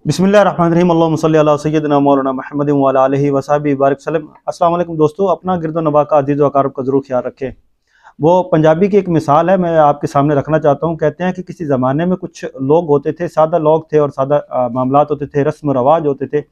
बिस्मिल्लाहिर्रहमानिर्रहीम अल्लाहुम्मा सल्ली अला सय्यिदिना मौलाना मुहम्मदिन व अला आलिहि व सहबिहि बारिक वसल्लम। अस्सलाम वालेकुम दोस्तों, अपना गिरदो नवाह का अज़ीज़ व अक़ारिब का ज़रूर ख्याल रखें। वो पंजाबी की एक मिसाल है, मैं आपके सामने रखना चाहता हूँ। कहते हैं कि किसी ज़माने में कुछ लोग होते थे, सादा लोग थे और सादा मामलात होते थे, रस्म रवाज होते थे।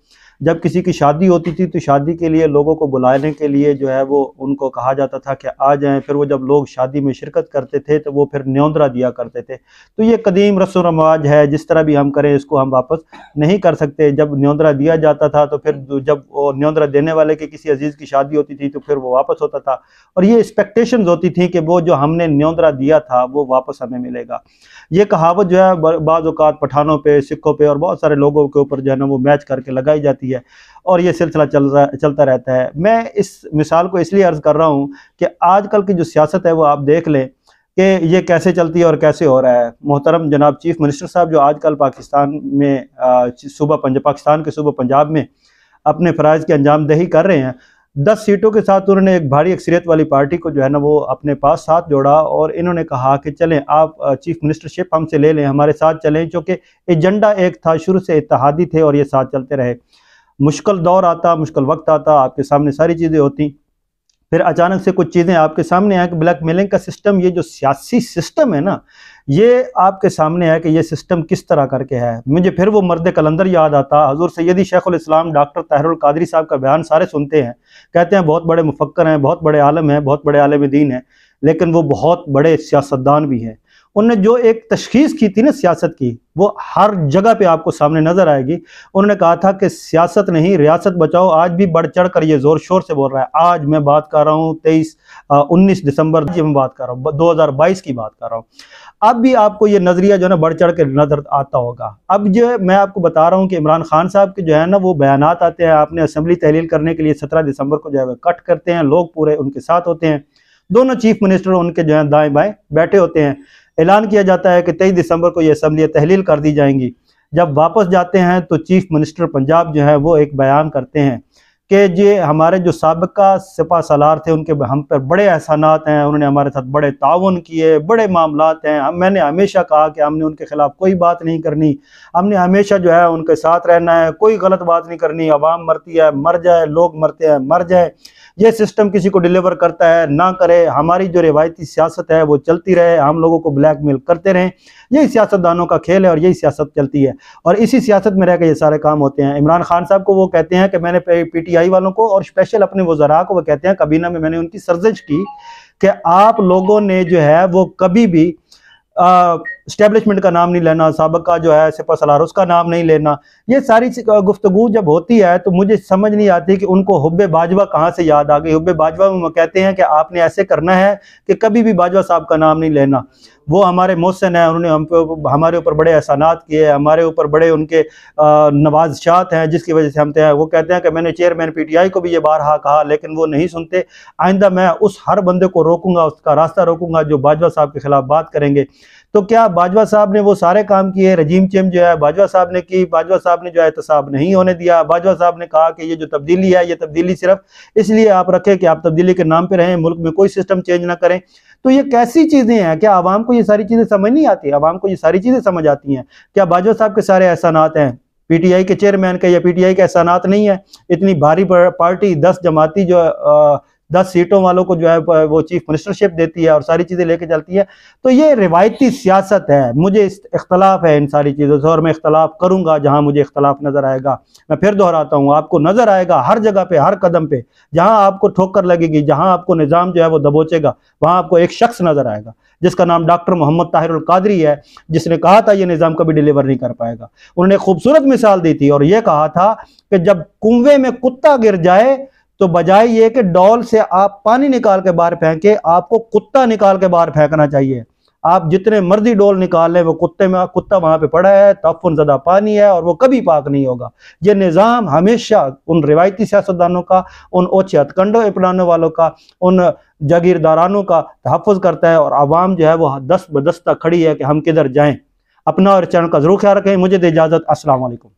जब किसी की शादी होती थी तो शादी के लिए लोगों को बुलाने के लिए जो है वो उनको कहा जाता था कि आ जाएं। फिर वो जब लोग शादी में शिरकत करते थे तो वो फिर न्योंदरा दिया करते थे। तो ये कदीम रस्म रवाज है, जिस तरह भी हम करें इसको हम वापस नहीं कर सकते। जब न्योंदरा दिया जाता था तो फिर जब वो न्योंदरा देने वाले की किसी अजीज़ की शादी होती थी तो फिर वो वापस होता था, और ये एक्सपेक्टेशंस होती थी कि वो जो हमने न्योंदरा दिया था वो वापस हमें मिलेगा। ये कहावत जो है बाज़ औक़ात पठानों पे, सिखों पे और बहुत सारे लोगों के ऊपर जो है ना वो मैच करके लगाई जाती है, और ये सिलसिला चलता रहता है। मैं इस मिसाल को इसलिए अर्ज़ कर रहा हूँ कि आजकल की जो सियासत है वो आप देख लें कि ये कैसे चलती है और कैसे हो रहा है। मोहतरम जनाब चीफ मिनिस्टर साहब जो आजकल पाकिस्तान में पाकिस्तान के सूबा पंजाब में अपने फ़राइज़ की अंजामदही कर रहे हैं, 10 सीटों के साथ उन्होंने एक भारी अक्सरियत वाली पार्टी को जो है ना वो अपने पास साथ जोड़ा, और इन्होंने कहा कि चलें आप चीफ मिनिस्टरशिप हमसे ले लें, हमारे साथ चलें, क्योंकि एजेंडा एक था, शुरू से इत्तेहादी थे और ये साथ चलते रहे। मुश्किल दौर आता, मुश्किल वक्त आता, आपके सामने सारी चीज़ें होती, फिर अचानक से कुछ चीज़ें आपके सामने आए कि ब्लैकमेलिंग का सिस्टम, ये जो सियासी सिस्टम है ना, ये आपके सामने है कि ये सिस्टम किस तरह करके है। मुझे फिर वो मर्द कलंदर याद आता। हज़ूर सैयदी शेखुल इस्लाम डॉक्टर ताहिरुल कादरी साहब का बयान सारे सुनते हैं, कहते हैं बहुत बड़े मुफक्कर हैं, बहुत बड़े आलम हैं, बहुत बड़े आलिम दीन हैं, लेकिन वो बहुत बड़े सियासतदान भी हैं। उन्होंने जो एक तशखीस की थी ना सियासत की, वो हर जगह पे आपको सामने नजर आएगी। उन्होंने कहा था कि सियासत नहीं, रियासत बचाओ। आज भी बढ़ चढ़ कर ये जोर शोर से बोल रहा है। आज मैं बात कर रहा हूँ 19 दिसंबर में बात कर रहा हूँ, 2022 की बात कर रहा हूँ। अब भी आपको ये नजरिया जो है ना बढ़ चढ़ कर नजर आता होगा। अब जो मैं आपको बता रहा हूँ कि इमरान खान साहब के जो है ना वो बयानात आते हैं, आपने असम्बली तहलील करने के लिए 17 दिसंबर को जो है कट करते हैं, लोग पूरे उनके साथ होते हैं, दोनों चीफ मिनिस्टर उनके जो है दाएं बाएं बैठे होते हैं। ऐलान किया जाता है कि 23 दिसंबर को ये असम्बली तहलील कर दी जाएंगी। जब वापस जाते हैं तो चीफ मिनिस्टर पंजाब जो है वो एक बयान करते हैं कि ये हमारे जो साबिका सिपा सलार थे उनके हम पर बड़े एहसानात हैं, उन्होंने हमारे साथ बड़े ताउन किए, बड़े मामलात हैं। मैंने हमेशा कहा कि हमने उनके खिलाफ कोई बात नहीं करनी, हमने हमेशा जो है उनके साथ रहना है, कोई गलत बात नहीं करनी। अवाम मरती है मर जाए, लोग मरते हैं मर जाए, ये सिस्टम किसी को डिलीवर करता है ना करे, हमारी जो रिवायती सियासत है वो चलती रहे, हम लोगों को ब्लैकमेल करते रहें। यही सियासतदानों का खेल है और यही सियासत चलती है, और इसी सियासत में रह कर ये सारे काम होते हैं। इमरान खान साहब को वो कहते हैं कि मैंने PTI वालों को और स्पेशल अपने वज़रा को वो कहते हैं, कबीना में मैंने उनकी सर्जिश की कि आप लोगों ने जो है वो कभी भी स्टैब्लिशमेंट का नाम नहीं लेना, साबिका जो है सिपा सलार उसका नाम नहीं लेना। ये सारी गुफ्तगू जब होती है तो मुझे समझ नहीं आती कि उनको हुब्बे बाजवा कहाँ से याद आ गई। हुब्बे बाजवा में वो कहते हैं कि आपने ऐसे करना है कि कभी भी बाजवा साहब का नाम नहीं लेना। वो हमारे मोहसिन हैं, उन्होंने हमारे ऊपर बड़े एहसानात किए, हमारे ऊपर बड़े उनके नवाज़शात हैं जिसकी वजह से हम तय। वो कहते हैं कि मैंने चेयरमैन PTI को भी ये बारहा कहा, लेकिन वो नहीं सुनते। आइंदा मैं उस हर बंदे को रोकूंगा, उसका रास्ता रोकूंगा जो बाजवा साहब के खिलाफ बात करेंगे। तो क्या बाजवा साहब ने वो सारे काम किए? रजीम चेंज जो है बाजवा साहब ने की, बाजवा साहब ने जो है एहतसाब नहीं होने दिया। बाजवा साहब ने कहा कि ये जो तब्दीली है ये तब्दीली सिर्फ इसलिए आप रखें कि आप तब्दीली के नाम पे रहें, मुल्क में कोई सिस्टम चेंज ना करें। तो ये कैसी चीज़ें हैं? क्या आवाम को ये सारी चीज़ें समझ नहीं आती? आवाम को ये सारी चीज़ें समझ आती हैं? क्या बाजवा साहब के सारे एहसानात हैं PTI के चेयरमैन के, या PTI के एहसानात नहीं है? इतनी भारी पार्टी 10 जमाती जो 10 सीटों वालों को जो है वो चीफ मिनिस्टरशिप देती है और सारी चीज़ें लेके चलती है। तो ये रिवायती सियासत है। मुझे इख्तलाफ है इन सारी चीज़ों से, और मैं इख्तलाफ करूँगा जहाँ मुझे इख्तलाफ नज़र आएगा। मैं फिर दोहराता हूँ, आपको नज़र आएगा हर जगह पे, हर कदम पे, जहाँ आपको ठोकर लगेगी, जहाँ आपको निज़ाम जो है वो दबोचेगा, वहाँ आपको एक शख्स नज़र आएगा जिसका नाम डॉक्टर मोहम्मद ताहिरुल कादरी है, जिसने कहा था ये निज़ाम कभी डिलीवर नहीं कर पाएगा। उन्होंने खूबसूरत मिसाल दी थी और ये कहा था कि जब कुएं में कुत्ता गिर जाए तो बजाय ये कि डॉल से आप पानी निकाल के बाहर फेंके, आपको कुत्ता निकाल के बाहर फेंकना चाहिए। आप जितने मर्जी डोल निकाल लें, वो कुत्ता वहां पे पड़ा है, तफन ज़दा पानी है और वो कभी पाक नहीं होगा। ये निज़ाम हमेशा उन रिवायती सियासतदानों का, उन ओछे हथकंडों अपनाने वालों का, उन जागीरदारानों का तहफ़्फ़ुज़ करता है, और आवाम जो है वो दस्त बदस्ता खड़ी है कि हम किधर जाएं। अपना और चैनल का जरूर ख्याल रखें। मुझे दे इजाज़त। अस्सलाम वालेकुम।